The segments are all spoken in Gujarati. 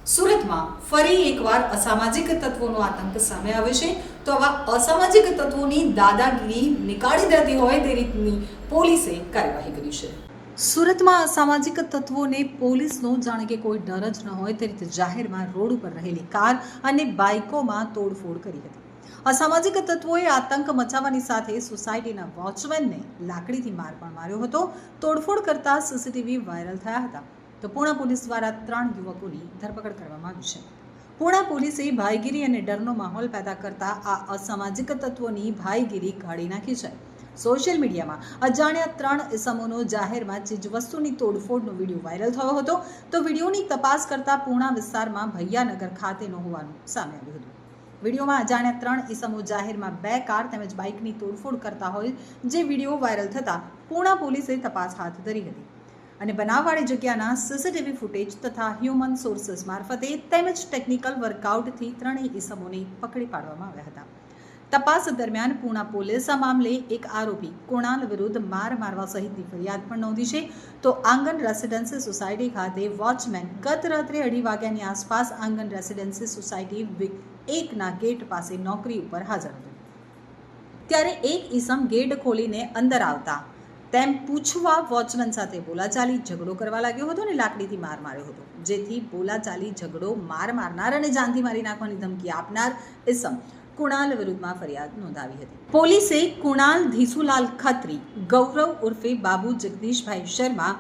સુરતમાં ફરી એકવાર અસામાજિક તત્વોનો આતંક સામે આવ્યો છે તો આવા અસામાજિક તત્વોની દાદાગીરી નીકાળી દેતી હોય તે રીતની પોલીસે કાર્યવાહી કરી છે। સુરતમાં અસામાજિક તત્વોને પોલીસનો જાણે કે કોઈ ડર જ ન હોય તે રીતે જાહેરમાં રોડ ઉપર રહેલી કાર અને બાઇકોમાં તોડફોડ કરી હતી। અસામાજિક તત્વોએ આતંક મચાવવાની સાથે સોસાયટીના વોચમેનને લાકડીથી માર પણ માર્યો હતો। તોડફોડ કરતા સીસીટીવી વાયરલ થયા હતા તો પૂણા પોલીસ દ્વારા 3 યુવકોની ધરપકડ કરવામાં આવી છે। પૂણા પોલીસે ભાઈગીરી અને ડરનો માહોલ પેદા કરતા આ અસામાજિક તત્વોની ભાઈગીરી કાઢી નાખી છે। સોશિયલ મીડિયામાં અજાણ્યા 3 ઇસમોનો જાહેરમાં ચીજવસ્તુની તોડફોડનો વિડીયો વાયરલ થયો હતો તો વિડીયોની તપાસ કરતા પૂણા વિસ્તારમાં ભૈયાનગર ખાતેનો હોવાનું સામે આવ્યું હતું। વિડીયોમાં અજાણ્યા 3 ઇસમો જાહેરમાં 2 કાર તેમજ બાઇકની તોડફોડ કરતા હોય જે વિડીયો વાયરલ થતા પૂણા પોલીસે તપાસ હાથ ધરી હતી અને બનાવવાળી જગ્યાના સીસીટીવી ફૂટેજ તથા હ્યુમન સોર્સિસ મારફતે તેમજ ટેકનિકલ વર્કઆઉટથી 3 ઇસમોને પકડી પાડવામાં આવ્યા હતા। તપાસ દરમિયાન પૂણા પોલીસ આ મામલે એક આરોપી કુણાલ વિરુદ્ધ માર મારવા સહિતની ફરિયાદ પણ નોંધી છે તો આંગણ રેસિડેન્સી સોસાયટી ખાતે વોચમેન ગત રાત્રે 2:30 વાગ્યાની આસપાસ આંગણ રેસિડેન્સી સોસાયટી 1ના ગેટ પાસે નોકરી ઉપર હાજર હતો ત્યારે એક ઇસમ ગેટ ખોલીને અંદર આવતા તેમ પૂછવા વોચમેન સાથે બોલાચાલી ઝઘડો કરવા લાગ્યો હતો અને લાકડીથી માર માર્યો હતો જેથી બોલાચાલી ઝઘડો માર મારનાર અને જાનથી મારી નાખવાની ધમકી આપનાર ઇસમ કુણાલ વિરુદ્ધમાં ફરિયાદ નોંધાવી હતી। પોલીસે કુણાલ ધીસુલાલ ખત્રી, ગૌરવ ઉર્ફે બાબુ જગદીશભાઈ શર્મા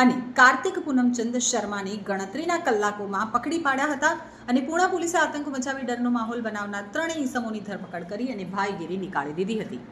અને કાર્તિક પૂનમચંદ શર્માને ગણતરીના કલાકોમાં પકડી પાડ્યા હતા અને પૂણા પોલીસે આતંક મચાવી ડરનો માહોલ બનાવનાર 3 ઇસમોની ધરપકડ કરી અને ભાઈગીરી નીકાળી દીધી હતી।